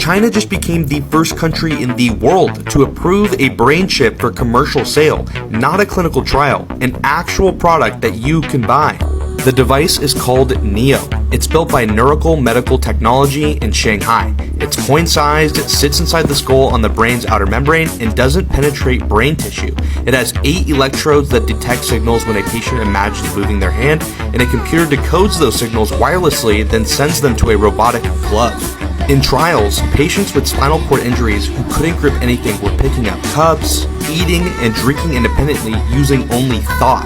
China just became the first country in the world to approve a brain chip for commercial sale, not a clinical trial, an actual product that you can buy. The device is called Neo. It's built by Neurical Medical Technology in Shanghai. It's coin-sized, sits inside the skull on the brain's outer membrane, and doesn't penetrate brain tissue. It has 8 electrodes that detect signals when a patient imagines moving their hand, and a computer decodes those signals wirelessly, then sends them to a robotic glove. In trials, patients with spinal cord injuries who couldn't grip anything were picking up cups, eating, and drinking independently using only thought.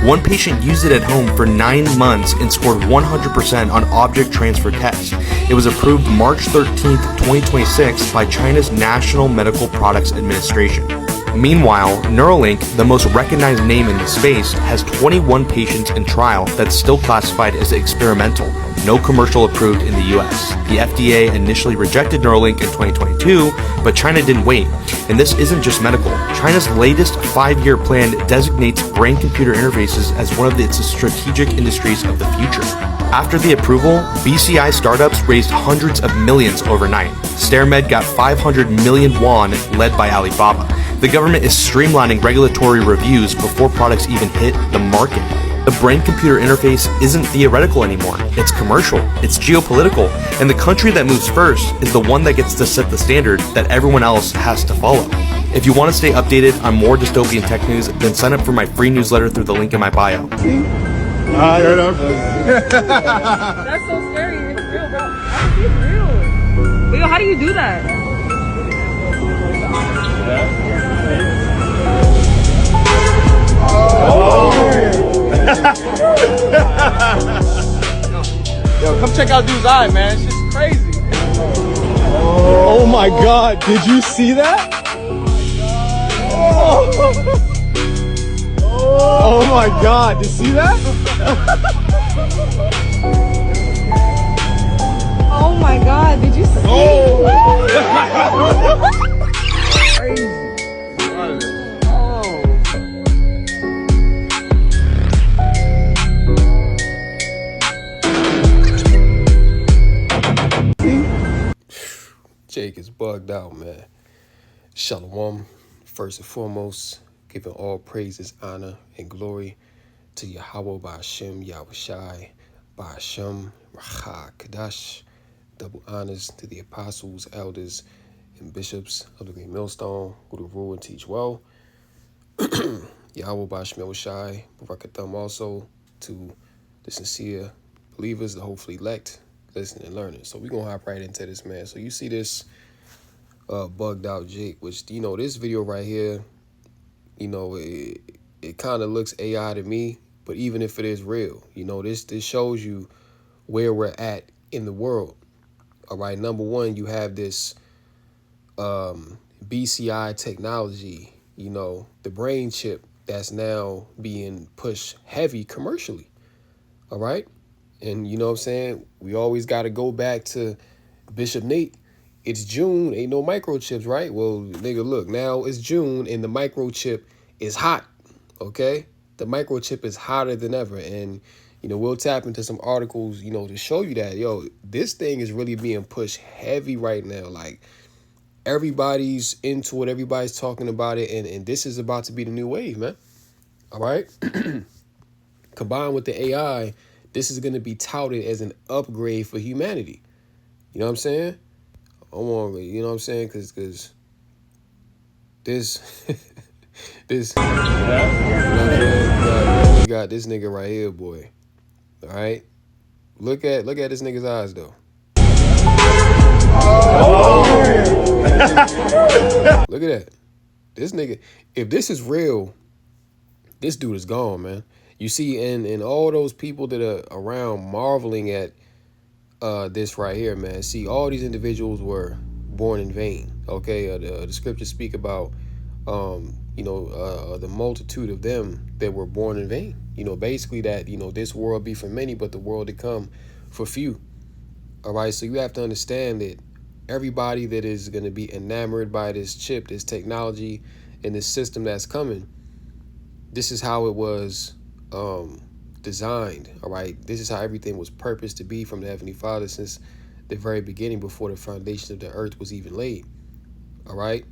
One patient used it at home for 9 months and scored 100% on object transfer tests. It was approved March 13, 2026 by China's National Medical Products Administration. Meanwhile, Neuralink, the most recognized name in the space, has 21 patients in trial that's still classified as experimental, no commercial approved in the US. The FDA initially rejected Neuralink in 2022, but China didn't wait. And this isn't just medical. China's latest 5-year plan designates brain-computer interfaces as one of its strategic industries of the future. After the approval, BCI startups raised hundreds of millions overnight. StairMed got 500 million won, led by Alibaba. The government is streamlining regulatory reviews before products even hit the market. The brain-computer interface isn't theoretical anymore. It's commercial, it's geopolitical, and the country that moves first is the one that gets to set the standard that everyone else has to follow. If you want to stay updated on more dystopian tech news, then sign up for my free newsletter through the link in my bio. That's so scary. It's real, bro. It's real. But yo, how do you do that? Yo, come check out dude's eye, man. It's just crazy. Oh my God! Did you see that? Oh my God! Did you see that? Oh my God, did you see? Crazy. Jake is bugged out, man. Shalom. First and foremost, giving all praises, honor, and glory to Yahweh Ba'ashem, Yahushai, Ba'ashem, Racha, Kadash. Double honors to the apostles, elders, and bishops of the Great Millstone who to rule and teach well. Yahweh Ba'ashem Yahushai, Barakatham also to the sincere believers, the hopefully elect, listening and learning. So we're going to hop right into this, man. So you see this bugged out Jake, which, you know, this video right here, you know, it kind of looks AI to me, but even if it is real, you know, this shows you where we're at in the world. All right, number one, you have this BCI technology, you know, the brain chip that's now being pushed heavy commercially. All right. And you know what I'm saying? We always got to go back to Bishop Nate. It's June. Ain't no microchips, right? Well, nigga, look, now it's June and the microchip is hot. OK, the microchip is hotter than ever. And, you know, we'll tap into some articles, you know, to show you that, yo, this thing is really being pushed heavy right now. Like, everybody's into it. Everybody's talking about it. And this is about to be the new wave, man. All right. Combined with the AI, this is going to be touted as an upgrade for humanity. You know what I'm saying? You know what I'm saying? Because this, this, you know what I'm saying? You got this nigga right here, boy. All right? Look at this nigga's eyes, though. Look at that. This nigga, if this is real, this dude is gone, man. You see, and all those people that are around marveling at this right here, man. See, all these individuals were born in vain. Okay, the scriptures speak about, you know, the multitude of them that were born in vain. You know, basically that, you know, this world be for many, but the world to come for few. All right, so you have to understand that everybody that is going to be enamored by this chip, this technology, and this system that's coming, this is how it was designed. All right, this is how everything was purposed to be from the Heavenly Father since the very beginning, before the foundation of the earth was even laid. All right,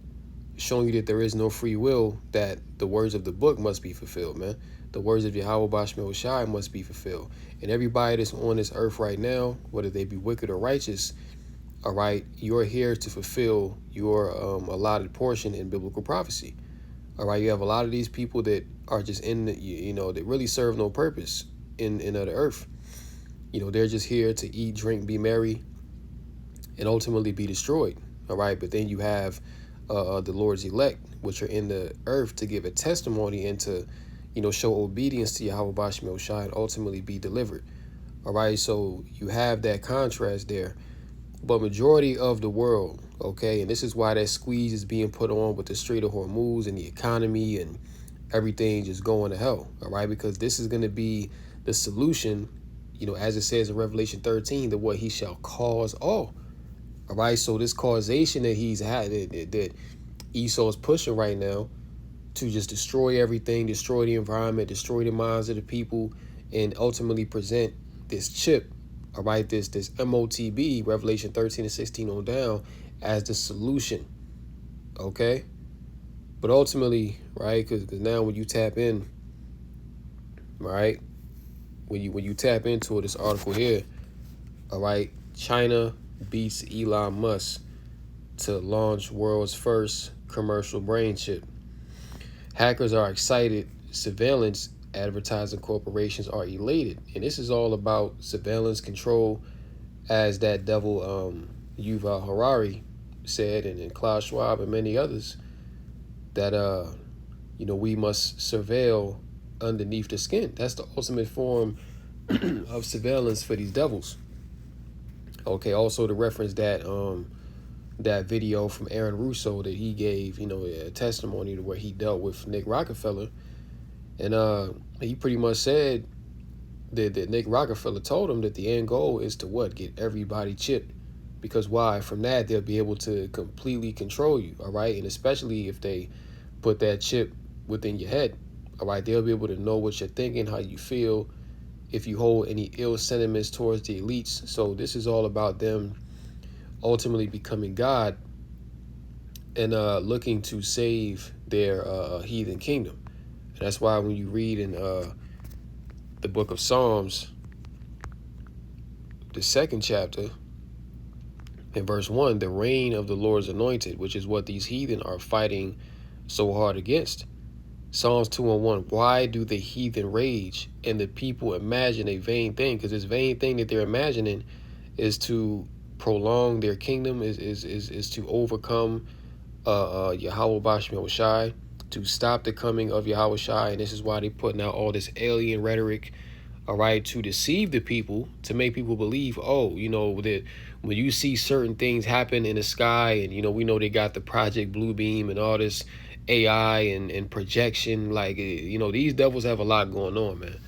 showing you that there is no free will, that the words of the book must be fulfilled, man. The words of Yahweh Bashmel Shai must be fulfilled. And everybody that's on this earth right now, whether they be wicked or righteous, all right, you're here to fulfill your allotted portion in biblical prophecy. All right, you have a lot of these people that are just in the, that really serve no purpose in the earth. They're just here to eat, drink, be merry, and ultimately be destroyed. All right, but then you have the Lord's elect, which are in the earth to give a testimony and to, show obedience to Yahweh Bashmel Shai and ultimately be delivered. All right, so you have that contrast there. But majority of the world, okay, and this is why that squeeze is being put on with the Strait of Hormuz and the economy and everything just going to hell, all right, because this is going to be the solution, as it says in Revelation 13, that what he shall cause all right. So this causation that he's had, that Esau is pushing right now to just destroy everything, destroy the environment, destroy the minds of the people, and ultimately present this chip, all right, this Motb, Revelation 13 and 16 on down, as the solution, okay? But ultimately, right, because now when you tap in, right, when you tap into this article here, all right, China beats Elon Musk to launch world's first commercial brain chip. Hackers are excited. Surveillance advertising corporations are elated. And this is all about surveillance control, as that devil Yuval Harari said, and Klaus Schwab and many others, that we must surveil underneath the skin. That's the ultimate form of surveillance for these devils. Okay, also to reference that that video from Aaron Russo that he gave, a testimony to where he dealt with Nick Rockefeller, and he pretty much said that Nick Rockefeller told him that the end goal is to get everybody chipped, because why? From that they'll be able to completely control you, all right, and especially if they put that chip within your head, all right, they'll be able to know what you're thinking, how you feel, if you hold any ill sentiments towards the elites. So this is all about them ultimately becoming God and looking to save their heathen kingdom. And that's why when you read in the book of Psalms, the 2nd chapter, in verse 1, the reign of the Lord's anointed, which is what these heathen are fighting so hard against. Psalms 2:1, why do the heathen rage and the people imagine a vain thing? Because this vain thing that they're imagining is to prolong their kingdom, is to overcome Yahweh Bashmel Shai, to stop the coming of Yahweh Shai. And this is why they're putting out all this alien rhetoric, all right, to deceive the people, to make people believe, that when you see certain things happen in the sky, and, we know they got the Project Bluebeam and all this AI and projection, like, these devils have a lot going on, man.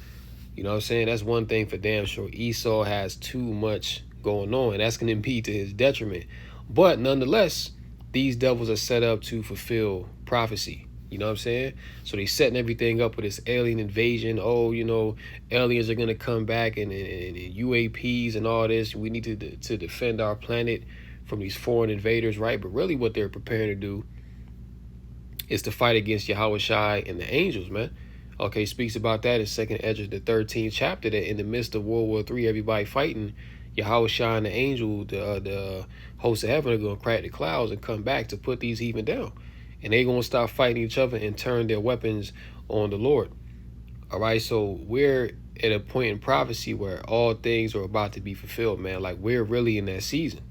You know what I'm saying? That's one thing for damn sure. Esau has too much going on, and that's going to be to his detriment. But nonetheless, these devils are set up to fulfill prophecy. You know what I'm saying? So they setting everything up with this alien invasion. Oh, aliens are going to come back and UAPs and all this. We need to defend our planet from these foreign invaders, right? But really what they're preparing to do is to fight against Yahweh Shai and the angels, man. Okay, speaks about that in 2nd Ezra, the 13th chapter, that in the midst of World War III, everybody fighting, Yahweh Shai and the angel, the hosts of heaven, are going to crack the clouds and come back to put these heathen down. And they're going to stop fighting each other and turn their weapons on the Lord. All right, so we're at a point in prophecy where all things are about to be fulfilled, man. Like, we're really in that season.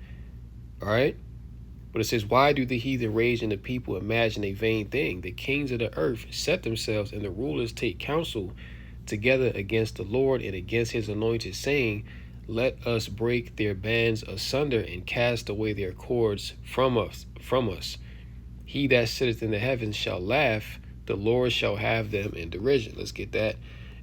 All right? But it says, why do the heathen rage and the people imagine a vain thing? The kings of the earth set themselves, and the rulers take counsel together against the Lord and against his anointed, saying, let us break their bands asunder and cast away their cords from us. He that sitteth in the heavens shall laugh, the Lord shall have them in derision. Let's get that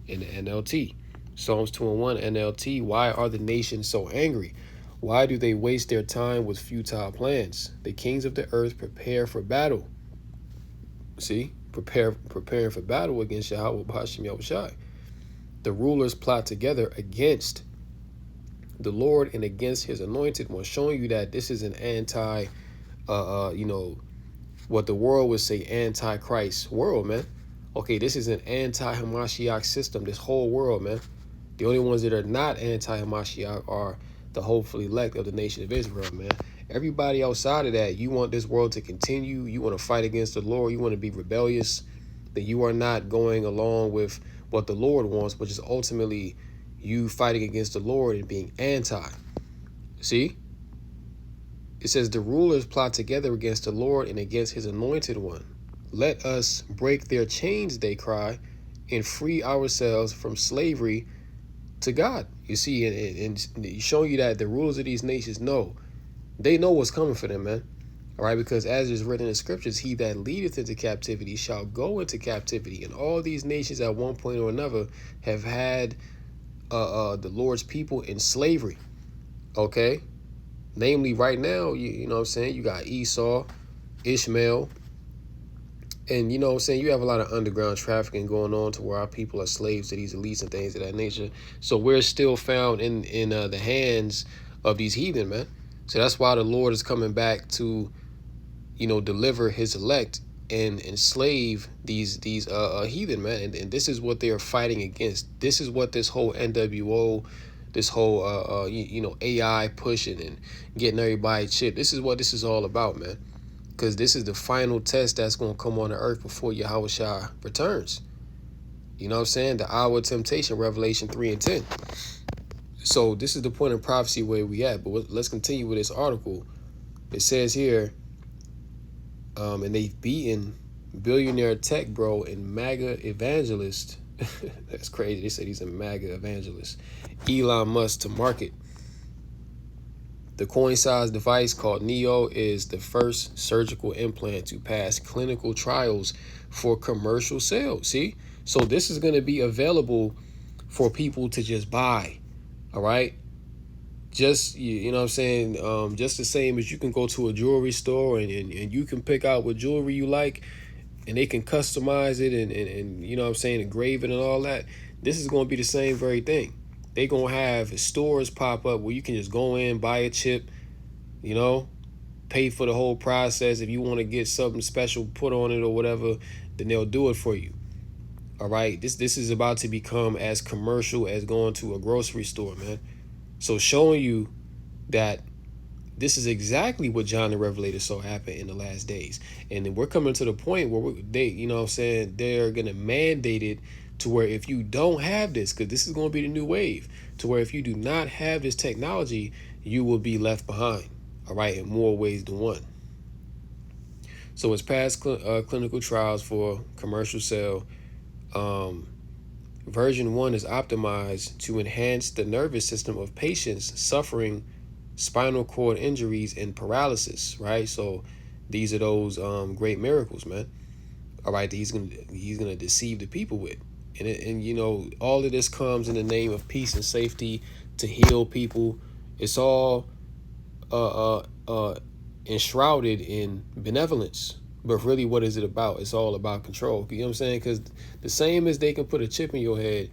in the NLT. Psalms 2:1 NLT, why are the nations so angry? Why do they waste their time with futile plans? The kings of the earth prepare for battle. See, preparing for battle against Yahweh Bashim Yahushai. The rulers plot together against the Lord and against his anointed one, showing you that this is an anti, what the world would say anti-Christ world, man. Okay, this is an anti-Hamashiach system, this whole world, man. The only ones that are not anti-Hamashiach are the hopeful elect of the nation of Israel, man. Everybody outside of that, you want this world to continue, you want to fight against the Lord, you want to be rebellious, that you are not going along with what the Lord wants, which is ultimately you fighting against the Lord and being anti. See? It says the rulers plot together against the Lord and against his anointed one. Let us break their chains, they cry, and free ourselves from slavery to God. You see, and showing you that the rulers of these nations know. They know what's coming for them, man. All right, because as is written in the scriptures, he that leadeth into captivity shall go into captivity. And all these nations at one point or another have had the Lord's people in slavery. Okay? Namely, right now, you know what I'm saying, you got Esau, Ishmael, and you know what I'm saying, you have a lot of underground trafficking going on to where our people are slaves to these elites and things of that nature. So we're still found in the hands of these heathen, man. So that's why the Lord is coming back to, deliver his elect and enslave these heathen, man. And this is what they are fighting against. This is what this whole NWO, this whole AI pushing and getting everybody chipped. This is what this is all about, man. Because this is the final test that's going to come on the earth before Yahushua returns. You know what I'm saying? The hour of temptation, Revelation 3 and 10. So this is the point of prophecy where we at. But let's continue with this article. It says here, and they've beaten billionaire tech bro and MAGA evangelist. That's crazy. They said he's a MAGA evangelist. Elon Musk to market. The coin-sized device called Neo is the first surgical implant to pass clinical trials for commercial sale. See? So this is going to be available for people to just buy. All right? Just, you know what I'm saying? Just the same as you can go to a jewelry store and you can pick out what jewelry you like and they can customize it and you know what I'm saying, engrave it and all that. This is going to be the same very thing. They're going to have stores pop up where you can just go in, buy a chip, pay for the whole process. If you want to get something special put on it or whatever, then they'll do it for you. All right. This is about to become as commercial as going to a grocery store, man. So showing you that this is exactly what John the Revelator saw happen in the last days. And then we're coming to the point where they're going to mandate it to where if you don't have this, because this is going to be the new wave, to where if you do not have this technology, you will be left behind, all right, in more ways than one. So it's past clinical trials for commercial sale. Version 1 is optimized to enhance the nervous system of patients suffering spinal cord injuries and paralysis, right? So these are those great miracles, man. All right, that he's gonna deceive the people with. And all of this comes in the name of peace and safety to heal people. It's all enshrouded in benevolence. But really, what is it about? It's all about control. You know what I'm saying? Because the same as they can put a chip in your head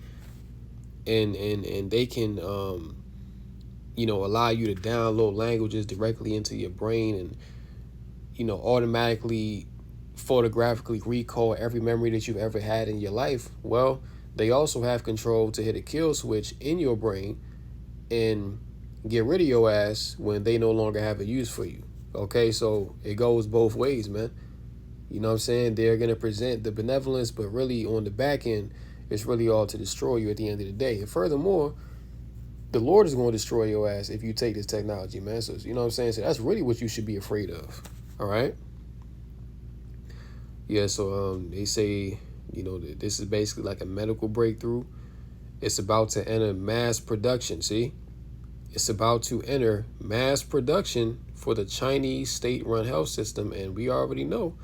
and they can allow you to download languages directly into your brain and automatically photographically recall every memory that you've ever had in your life. Well, they also have control to hit a kill switch in your brain and get rid of your ass when they no longer have a use for you. Okay, so it goes both ways, man. You know what I'm saying? They're going to present the benevolence, but really on the back end, it's really all to destroy you at the end of the day. And furthermore, the Lord is going to destroy your ass if you take this technology, man. So, you know what I'm saying? So that's really what you should be afraid of. All right? Yeah, so they say, that this is basically like a medical breakthrough. It's about to enter mass production, see? It's about to enter mass production for the Chinese state-run health system, and we already know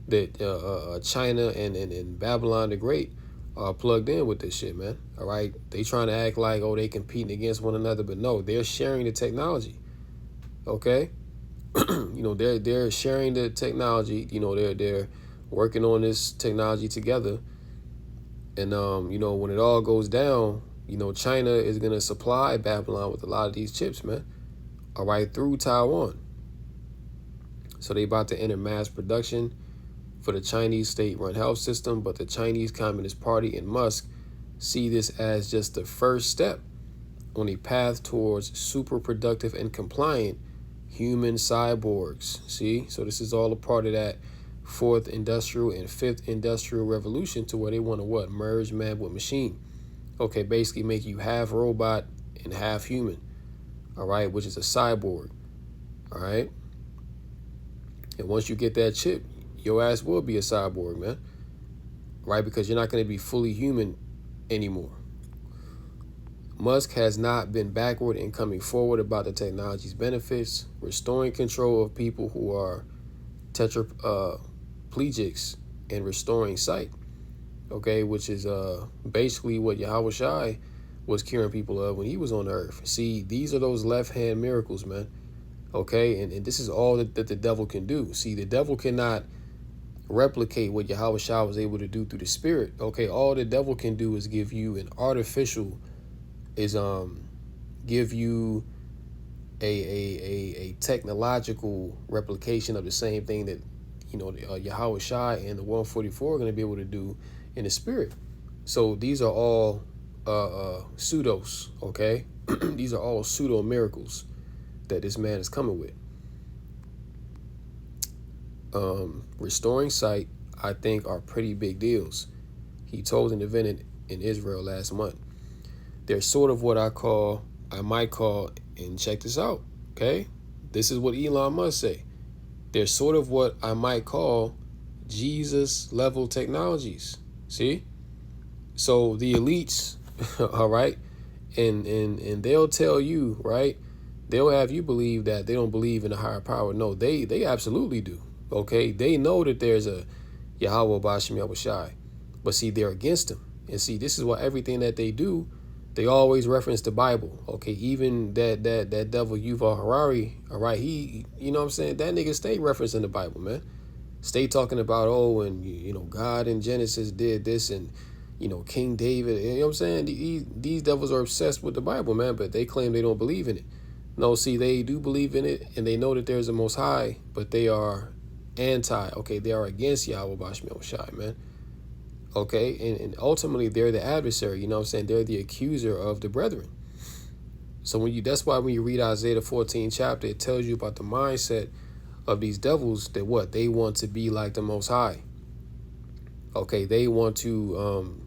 that China and Babylon the Great are plugged in with this shit, man. All right? They trying to act like, they competing against one another, but no, they're sharing the technology, okay? They're sharing the technology. They're working on this technology together. And, when it all goes down, China is going to supply Babylon with a lot of these chips, man. All right, through Taiwan. So they about to enter mass production for the Chinese state-run health system, but the Chinese Communist Party and Musk see this as just the first step on a path towards super productive and compliant human cyborgs. See? So this is all a part of that fourth industrial and fifth industrial revolution, to where they want to what? Merge man with machine. Okay, basically make you half robot and half human. All right, which is a cyborg. All right. And once you get that chip, your ass will be a cyborg, man. Right? Because you're not going to be fully human anymore. Musk has not been backward in coming forward about the technology's benefits, restoring control of people who are tetraplegics and restoring sight. Okay, which is basically what Yahweh Shai was curing people of when he was on the earth. See, these are those left-hand miracles, man. Okay, and this is all that the devil can do. See, the devil cannot replicate what Yahweh Shai was able to do through the spirit. Okay, all the devil can do is give you an artificial, give you a technological replication of the same thing that Yahweh Shai and the 144 are going to be able to do in the spirit. So these are all pseudos. Okay, these are all pseudo miracles that this man is coming with. Restoring sight, I think, are pretty big deals. He told an event in Israel last month. They're sort of what I might call, and check this out, okay? This is what Elon Musk say. They're sort of what I might call Jesus level technologies. See? So the elites, all right, and they'll tell you, right? They'll have you believe that they don't believe in a higher power. No, they absolutely do. Okay, they know that there's a Yahweh Bashem Yahweh Shai, but see, they're against him. And see, this is why everything that they do, they always reference the Bible. Okay, even that devil Yuval Harari, all right, he, you know what I'm saying, that nigga stay referencing the Bible, man. Stay talking about, and God in Genesis did this, and King David. You know what I'm saying? These devils are obsessed with the Bible, man, but they claim they don't believe in it. No, see, they do believe in it, and they know that there's a Most High, but they are they are against Yahweh Bashem Yahweh Shai, man. Okay, and ultimately they're the adversary, you know what I'm saying? They're the accuser of the brethren. So that's why when you read Isaiah the 14th chapter, it tells you about the mindset of these devils, that what? They want to be like the Most High. Okay, they want to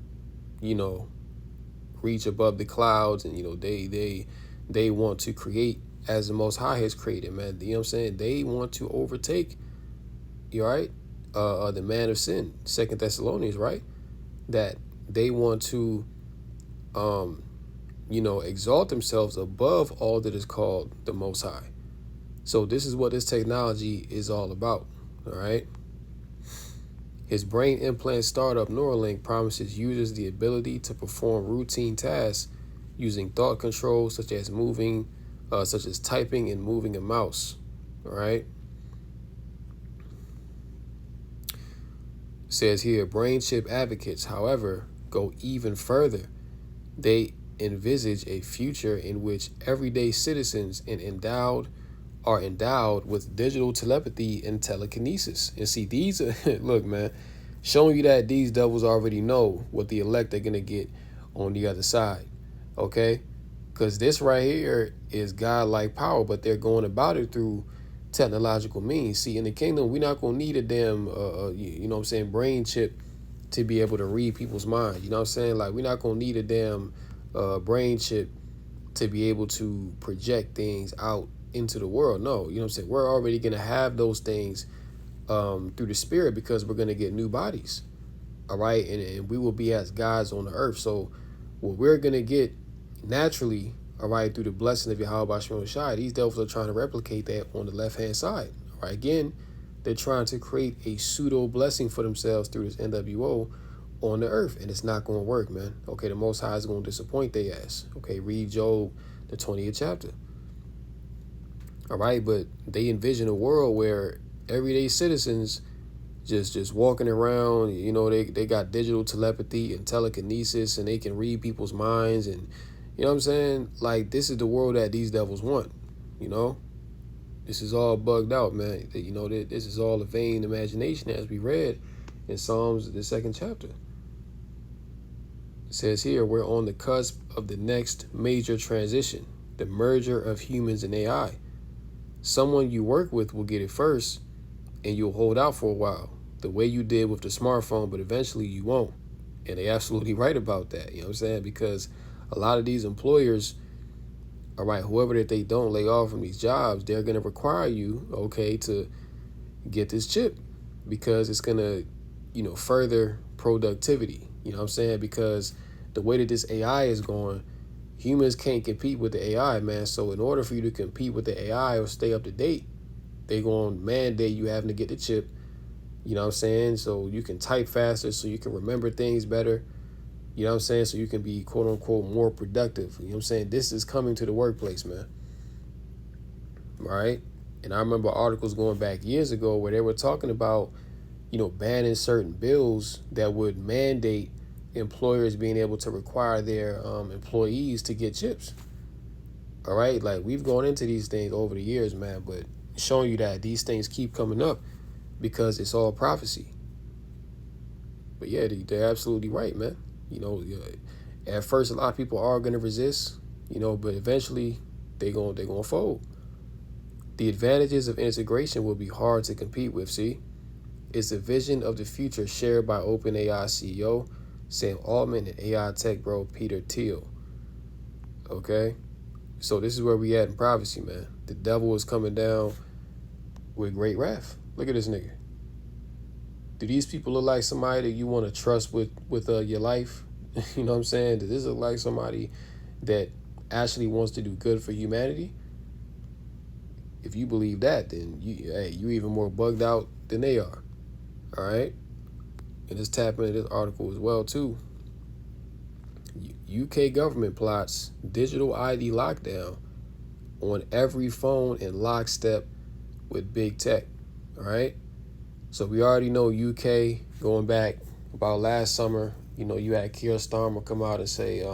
reach above the clouds, and they want to create as the Most High has created, man. You know what I'm saying? They want to overtake, right? The man of sin, 2 Thessalonians, right? That they want to, exalt themselves above all that is called the Most High. So this is what this technology is all about, all right? His brain implant startup Neuralink promises users the ability to perform routine tasks using thought control, such as typing and moving a mouse, all right? Says here, brain chip advocates, however, go even further. They envisage a future in which everyday citizens are endowed with digital telepathy and telekinesis. And see, these are, look, man, showing you that these devils already know what the elect are going to get on the other side, okay? Because this right here is God-like power, but they're going about it through technological means. See, in the kingdom, we're not going to need a damn, brain chip to be able to read people's minds. You know what I'm saying? Like, we're not going to need a damn brain chip to be able to project things out into the world. No, you know what I'm saying? We're already going to have those things through the spirit, because we're going to get new bodies. All right. And we will be as gods on the earth. So what we're going to get naturally, all right, through the blessing of Yahweh Bashem Shai, these devils are trying to replicate that on the left-hand side. All right, again, they're trying to create a pseudo blessing for themselves through this NWO on the earth, and it's not going to work, man. Okay, the Most High is going to disappoint their ass. Okay, read Job, the 20th chapter. All right, but they envision a world where everyday citizens just walking around. You know, they got digital telepathy and telekinesis, and they can read people's minds, and you know what I'm saying? Like, this is the world that these devils want, you know? This is all bugged out, man. You know, this is all a vain imagination, as we read in Psalms, the 2nd chapter. It says here, we're on the cusp of the next major transition, the merger of humans and AI. Someone you work with will get it first, and you'll hold out for a while, the way you did with the smartphone, but eventually you won't. And they're absolutely right about that, you know what I'm saying? Because a lot of these employers, all right, whoever that they don't lay off from these jobs, they're going to require you, okay, to get this chip, because it's going to, you know, further productivity, you know what I'm saying? Because the way that this AI is going, humans can't compete with the AI, man. So in order for you to compete with the AI or stay up to date, they're going to mandate you having to get the chip, you know what I'm saying? So you can type faster, so you can remember things better, you know what I'm saying? So you can be, quote unquote, more productive. You know what I'm saying? This is coming to the workplace, man. All right? And I remember articles going back years ago where they were talking about, you know, banning certain bills that would mandate employers being able to require their employees to get chips. All right? Like, we've gone into these things over the years, man, but showing you that these things keep coming up because it's all prophecy. But yeah, they're absolutely right, man. You know, at first a lot of people are going to resist, you know, but eventually they're going to fold. The advantages of integration will be hard to compete with, see? It's a vision of the future shared by OpenAI CEO Sam Altman and AI tech bro Peter Thiel. Okay? So this is where we at in prophecy, man. The devil is coming down with great wrath. Look at this nigga. Do these people look like somebody that you want to trust with your life? You know what I'm saying? Does this look like somebody that actually wants to do good for humanity? If you believe that, then you even more bugged out than they are. All right? And let's tap into this article as well, too. UK government plots digital ID lockdown on every phone in lockstep with big tech. All right? So we already know UK, going back about last summer, you know, you had Keir Starmer come out and say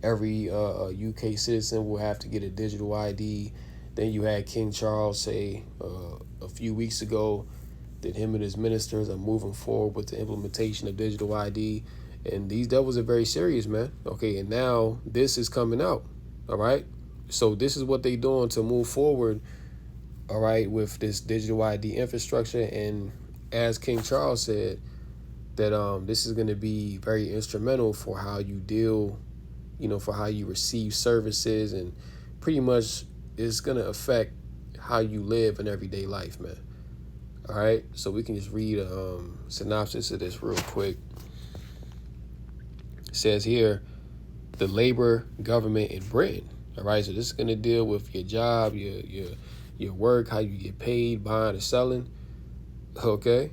every UK citizen will have to get a digital ID. Then you had King Charles say a few weeks ago that him and his ministers are moving forward with the implementation of digital ID. And these devils are very serious, man. Okay, and now this is coming out, all right? So this is what they doing to move forward, all right, with this digital ID infrastructure. And as King Charles said, that this is going to be very instrumental for how you deal, you know, for how you receive services, and pretty much it's going to affect how you live in everyday life, man. All right, so we can just read a synopsis of this real quick. It says here, the Labour government in Britain. All right, so this is going to deal with your job, your work, how you get paid, buying or selling. Okay,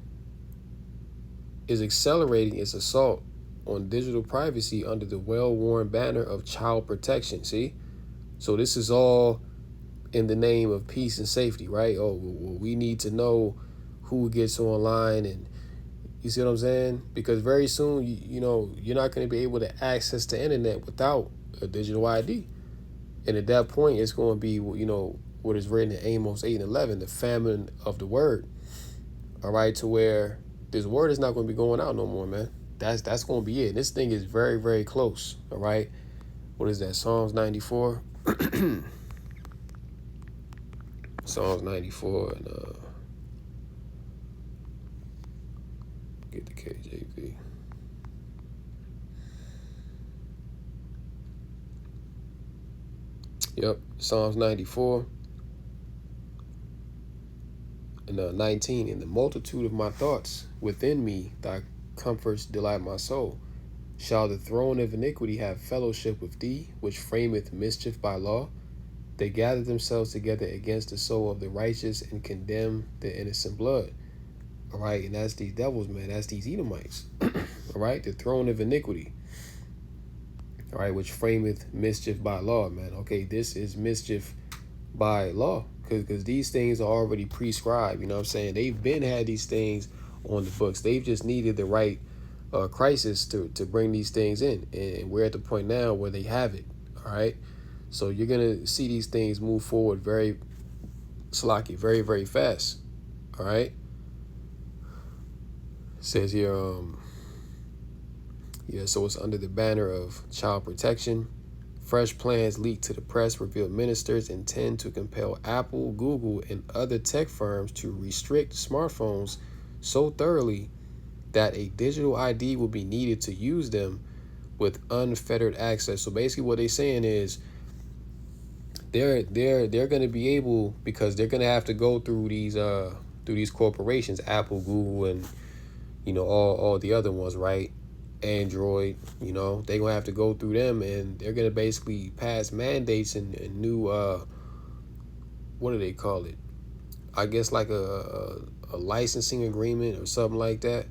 is accelerating its assault on digital privacy under the well-worn banner of child protection. See, so this is all in the name of peace and safety, right? Oh, well, we need to know who gets online, and you see what I'm saying? Because very soon, you know, you're not going to be able to access the internet without a digital ID. And at that point, it's going to be, you know, what is written in Amos 8:11, the famine of the word. All right, to where this word is not going to be going out no more, man. That's going to be it. This thing is very, very close. All right. What is that? Psalms 94. Psalms 94 and get the KJV. Yep, Psalms 94 and 19. In the multitude of my thoughts within me, thy comforts delight my soul. Shall the throne of iniquity have fellowship with thee, which frameth mischief by law? They gather themselves together against the soul of the righteous and condemn the innocent blood. All right, and that's these devils, man. That's these Edomites. All right, the throne of iniquity. All right, which frameth mischief by law, man. Okay, this is mischief by law, because these things are already prescribed. You know what I'm saying? They've been had these things on the books. They've just needed the right crisis to bring these things in, and we're at the point now where they have it. All right, so you're gonna see these things move forward very very, very fast. All right. It says here, yeah, so it's under the banner of child protection. Fresh plans leaked to the press reveal ministers intend to compel Apple, Google, and other tech firms to restrict smartphones so thoroughly that a digital ID will be needed to use them with unfettered access. So basically what they're saying is they're going to be able, because they're going to have to go through these corporations, Apple, Google, and all the other ones, right? Android, they're gonna have to go through them, and they're gonna basically pass mandates and new what do they call it? I guess like a licensing agreement or something like that,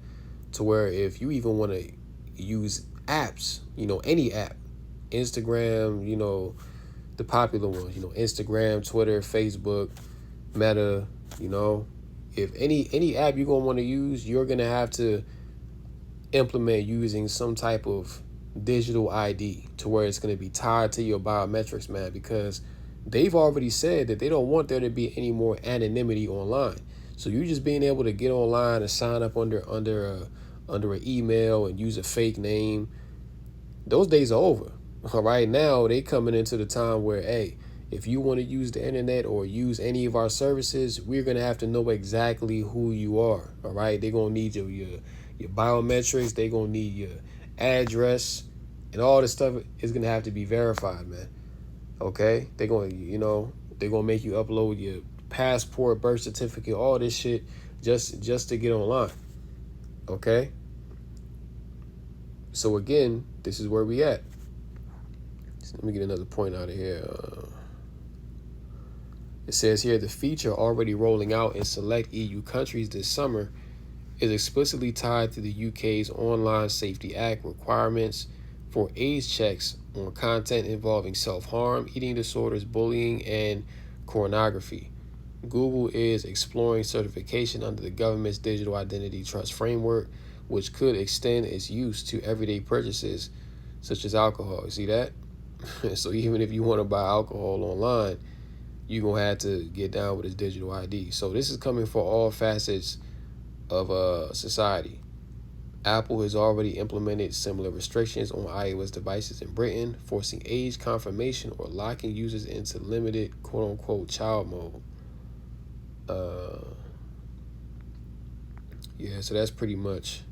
to where if you even want to use apps, any app, Instagram, the popular ones, Instagram, Twitter, Facebook, Meta, if any app you're gonna want to use, you're gonna have to implement using some type of digital ID, to where it's going to be tied to your biometrics, man, because they've already said that they don't want there to be any more anonymity online. So you just being able to get online and sign up under an email and use a fake name, those days are over. All right, now they coming into the time where, hey, if you want to use the internet or use any of our services, we're going to have to know exactly who you are. All right, they're going to need your biometrics, they're going to need your address, and all this stuff is going to have to be verified, man. Okay? They're going to, they're going to make you upload your passport, birth certificate, all this shit just to get online. Okay? So again, this is where we at. So let me get another point out of here. It says here, the feature already rolling out in select EU countries this summer is explicitly tied to the UK's Online Safety Act requirements for age checks on content involving self-harm, eating disorders, bullying, and pornography. Google is exploring certification under the government's Digital Identity Trust Framework, which could extend its use to everyday purchases such as alcohol. You see that? So even if you want to buy alcohol online, you're going to have to get down with this digital ID. So this is coming for all facets of society. Apple has already implemented similar restrictions on iOS devices in Britain, forcing age confirmation or locking users into limited quote-unquote child mode. Yeah, so that's pretty much.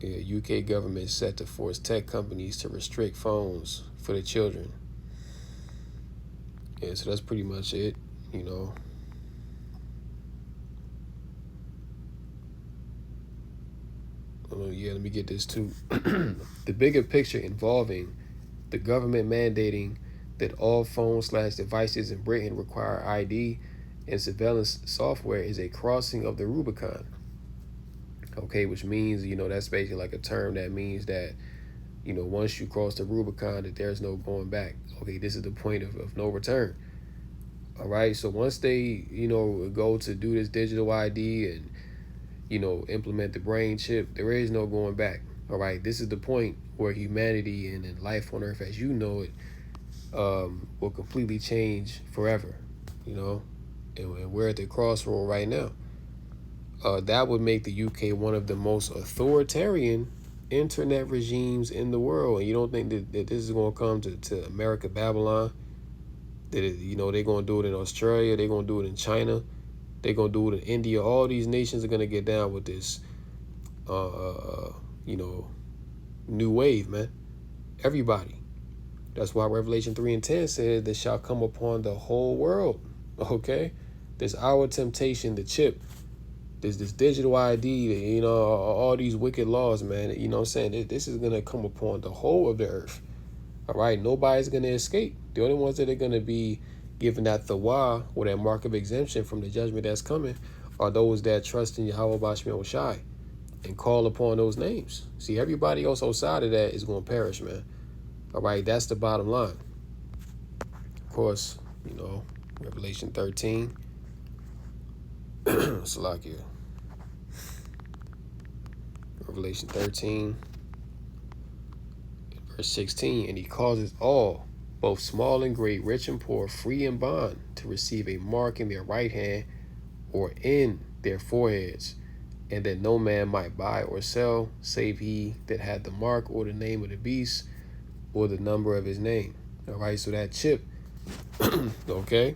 Yeah, UK government set to force tech companies to restrict phones for the children. Yeah, so that's pretty much it, Yeah, let me get this too. The bigger picture involving the government mandating that all phones/devices in Britain require ID and surveillance software is a crossing of the Rubicon. Okay, which means, that's basically like a term that means that, once you cross the Rubicon, that there's no going back. Okay, this is the point of no return. All right, so once they, go to do this digital ID and, implement the brain chip, there is no going back. All right, this is the point where humanity and life on Earth as you know it will completely change forever, and we're at the crossroad right now. That would make the UK one of the most authoritarian internet regimes in the world. And you don't think that this is going to come to America, Babylon? That they're going to do it in Australia, they're going to do it in China, they're going to do it in India. All these nations are going to get down with this, new wave, man. Everybody. That's why Revelation 3:10 says this shall come upon the whole world. Okay? This our temptation, the chip. This digital ID, all these wicked laws, man. You know what I'm saying? This is going to come upon the whole of the earth. All right? Nobody's going to escape. The only ones that are going to be given that thawah, or that mark of exemption from the judgment that's coming, are those that trust in Yahweh Bashmi Shai and call upon those names. See, everybody else outside of that is going to perish, man. All right? That's the bottom line. Of course, You know, Revelation 13. Salakia. Revelation 13, verse 16. And he causes all, both small and great, rich and poor, free and bond, to receive a mark in their right hand or in their foreheads, and that no man might buy or sell, save he that had the mark or the name of the beast or the number of his name. All right, so that chip, okay,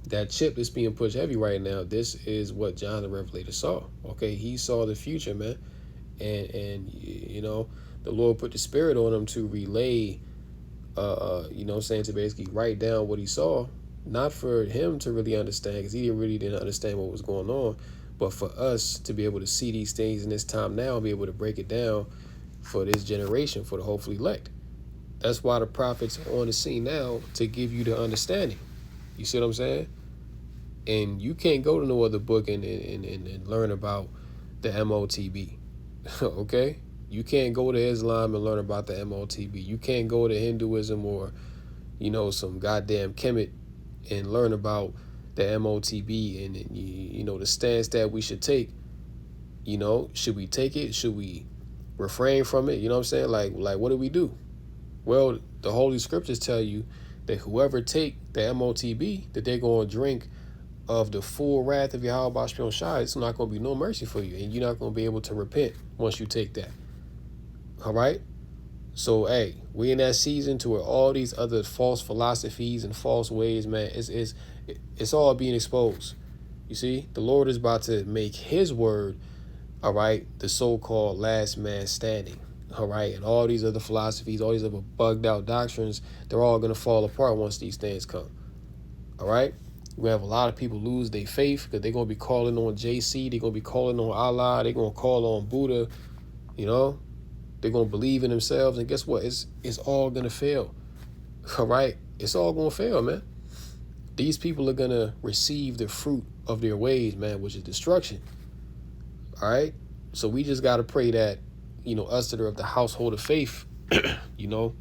that chip that's being pushed heavy right now, this is what John the Revelator saw. Okay, he saw the future, man. And you know, the Lord put the spirit on him to relay, you know, saying to basically write down what he saw, not for him to really understand, because he really didn't understand what was going on, but for us to be able to see these things in this time now and be able to break it down for this generation, for the hopefully elect. That's why the prophets are on the scene now, to give you the understanding. You see what I'm saying? And you can't go to no other book and learn about the Motb. Okay? You can't go to Islam and learn about the Motb. You can't go to Hinduism or, you know, some goddamn Kemet and learn about the Motb and you know, the stance that we should take. You know, should we take it? Should we refrain from it? You know what I'm saying? Like what do we do? Well, the Holy Scriptures tell you that whoever take the Motb, that they're going to drink of the full wrath of Yahweh Bashmion Shai. It's not going to be no mercy for you, and you're not going to be able to repent once you take that. All right? So, hey, we in that season to where all these other false philosophies and false ways, man, it's all being exposed. You see, the Lord is about to make his word, all right, the so-called last man standing. All right, and all these other philosophies, all these other bugged out doctrines, they're all going to fall apart once these things come. All right? We have a lot of people lose their faith because they're going to be calling on JC. They're going to be calling on Allah. They're going to call on Buddha. You know, they're going to believe in themselves. And guess what? It's all going to fail. All right? It's all going to fail, man. These people are going to receive the fruit of their ways, man, which is destruction. All right? So we just got to pray that, you know, us that are of the household of faith, you know,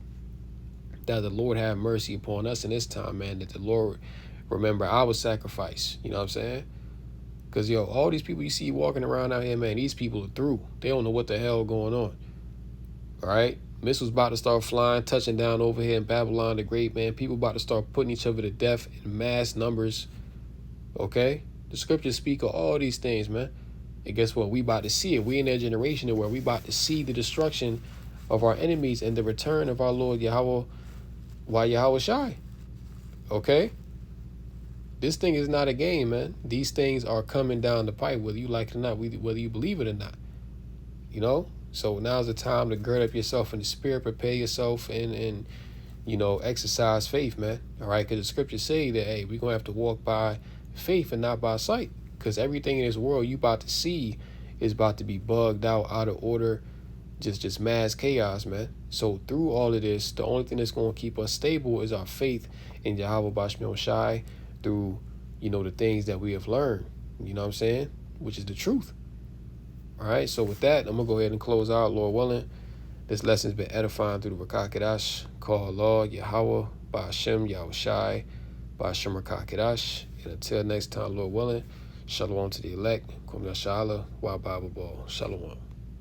that the Lord have mercy upon us in this time, man, that the Lord remember our sacrifice. You know what I'm saying? Because, yo, all these people you see walking around out here, man, these people are through. They don't know what the hell going on. All right? Missiles about to start flying, touching down over here in Babylon the Great, man. People about to start putting each other to death in mass numbers. Okay? The scriptures speak of all these things, man. And guess what? We about to see it. We in that generation where we about to see the destruction of our enemies and the return of our Lord Yahweh Shai. Okay? This thing is not a game, man. These things are coming down the pipe, whether you like it or not, whether you believe it or not. You know? So now's the time to gird up yourself in the spirit, prepare yourself, and you know, exercise faith, man. All right? Because the scriptures say that, hey, we're going to have to walk by faith and not by sight. Because everything in this world you about to see is about to be bugged out of order, just mass chaos, man. So through all of this, the only thing that's going to keep us stable is our faith in Yahweh Bashmion Shai through, you know, the things that we have learned, you know what I'm saying, which is the truth. All right, so with that, I'm going to go ahead and close out, Lord willing. This lesson's been edifying through the Rakah Kedash, called Lord Yahweh, Ba'ashem Yahweh Shai, Ba'ashem Rakah Kedash. And until next time, Lord willing, shalom to the elect, Kum Yashala, Wa Bible Ball, shalom.